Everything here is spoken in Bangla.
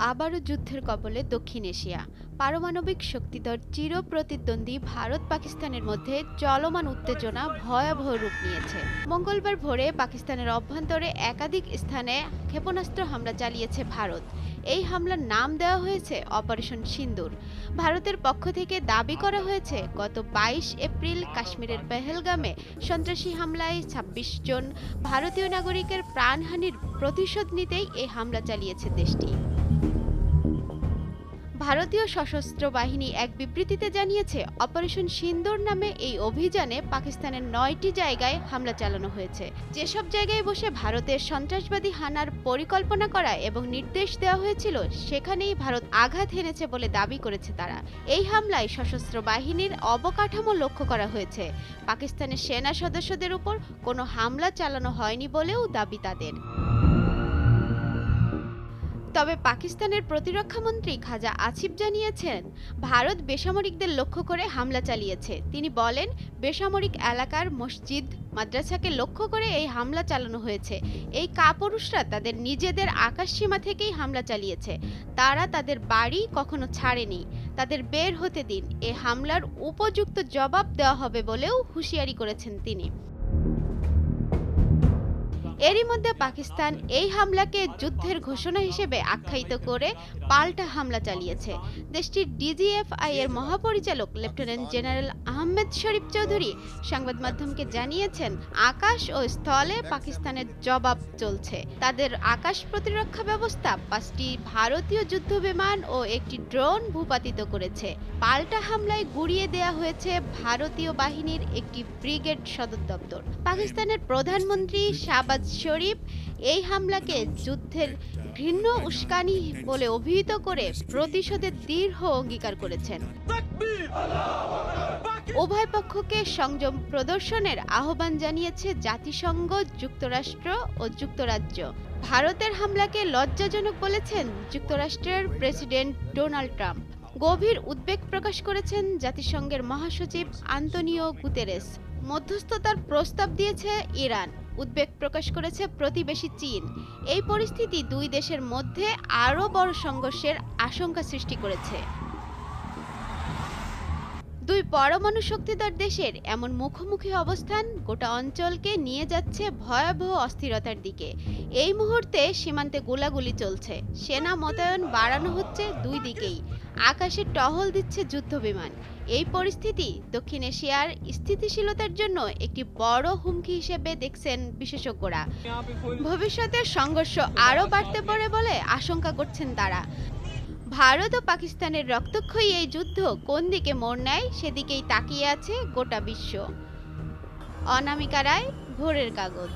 আবারও যুদ্ধের কবলে দক্ষিণ এশিয়া। পারমাণবিক শক্তিধর চিরপ্রতিদ্বন্দ্বী ভারত পাকিস্তানের মধ্যে চলমান উত্তেজনা ভয়াবহ রূপ নিয়েছে। মঙ্গলবার ভোরে পাকিস্তানের অভ্যন্তরে একাধিক স্থানে ক্ষেপণাস্ত্র হামলা চালিয়েছে ভারত। এই হামলার নাম দেওয়া হয়েছে অপারেশন সিন্দুর। ভারতের পক্ষ থেকে দাবি করা হয়েছে, গত ২২ এপ্রিল কাশ্মীরের পেহেলগামে সন্ত্রাসী হামলায় ২৬ জন ভারতীয় নাগরিকের প্রাণহানির প্রতিশোধ নিতেই এই হামলা চালিয়েছে দেশটি। ভারতীয় সশস্ত্র বাহিনী এক বিবৃতিতে জানিয়েছে, অপারেশন সিন্দুর নামে এই অভিযানে পাকিস্তানের ৯টি জায়গায় হামলা চালানো হয়েছে। যেসব জায়গায় বসে ভারতের সন্ত্রাসবাদী হানার পরিকল্পনা করা এবং নির্দেশ দেওয়া হয়েছিল, সেখানেই ভারত আঘাত হেনেছে বলে দাবি করেছে তারা। এই হামলায় সশস্ত্র বাহিনীর অবকাঠামো লক্ষ্য করা হয়েছে। পাকিস্তানের সেনা সদস্যদের উপর কোনো হামলা চালানো হয়নি বলেও দাবি তাদের। তবে পাকিস্তানের প্রতিরক্ষামন্ত্রী খাজা আসিফ জানিয়েছেন, ভারত বেসামরিকদের লক্ষ্য করে হামলা চালিয়েছে। তিনি বলেন, বেসামরিক এলাকার মসজিদ, মাদ্রাসাকে লক্ষ্য করে এই হামলা চালানো হয়েছে। এই কাপুরুষরা তাদের নিজেদের আকাশসীমা থেকেই হামলা চালিয়েছে। তারা তাদের বাড়ি কখনো ছাড়েনি। তাদের বের হতে দিন। এই হামলার উপযুক্ত জবাব দেওয়া হবে বলেও হুঁশিয়ারি করেছেন তিনি। এরই মধ্যে পাকিস্তান এই হামলাকে যুদ্ধের ঘোষণা হিসেবে আখ্যায়িত করে পাল্টা হামলা চালিয়েছে। দেশটির ডিজিএফআই এর মহাপরিচালক লেফটেন্যান্ট জেনারেল আহমেদ শরীফ চৌধুরী সংবাদ মাধ্যমকে জানিয়েছেন, আকাশ ও স্থলে পাকিস্তানের জবাব চলছে। তাদের আকাশ প্রতিরক্ষা ব্যবস্থা ৫টি ভারতীয় যুদ্ধবিমান ও একটি ড্রোন ভূপাতিত করেছে। পাল্টা হামলায় গুড়িয়ে দেয়া হয়েছে ভারতীয় বাহিনীর একটি ব্রিগেড সদর দপ্তর। পাকিস্তানের প্রধানমন্ত্রী শাহবাজ শরীফ এই হামলাকে যুদ্ধের ঘৃণ্য উস্কানি বলে অভিহিত করে প্রতিশোধের দৃঢ় অঙ্গীকার করেছেন। উভয় পক্ষকে সংযম প্রদর্শনের আহ্বান জানিয়েছে জাতিসংঘ, যুক্তরাষ্ট্র ও যুক্তরাজ্য। ভারতের হামলাকে লজ্জাজনক বলেছেন যুক্তরাষ্ট্রের প্রেসিডেন্ট ডোনাল্ড ট্রাম্প। গভীর উদ্বেগ প্রকাশ করেছেন জাতিসংঘের মহাসচিব আন্তোনিও গুতেরেস। মধ্যস্থতার প্রস্তাব দিয়েছে ইরান। উদ্বেগ প্রকাশ করেছে প্রতিবেশী চীন। এই পরিস্থিতি দুই দেশের মধ্যে আরও বড় সংঘর্ষের আশঙ্কা সৃষ্টি করেছে। দুই পরমাণু শক্তিধর দেশের এমন মুখোমুখি অবস্থান গোটা অঞ্চলকে নিয়ে যাচ্ছে ভয়াবহ অস্থিরতার দিকে। এই মুহূর্তে সীমান্তে গোলাগুলি চলছে। সেনা মোতায়েন বাড়ানো হচ্ছে দুই দিকেই। আকাশে টহল দিচ্ছে যুদ্ধবিমান। এই পরিস্থিতি দক্ষিণ এশিয়ার স্থিতিশীলতার জন্য একটি বড় হুমকি হিসেবে দেখছেন বিশেষজ্ঞরা। ভবিষ্যতে সংঘর্ষ আরও বাড়তে পারে বলে আশঙ্কা করছেন তারা। ভারত ও পাকিস্তানের রক্তক্ষয়ী এই যুদ্ধ কোন দিকে মোড় নেয়, সেদিকেই তাকিয়ে আছে গোটা বিশ্ব। অনামিকা রায়, ভোরের কাগজ।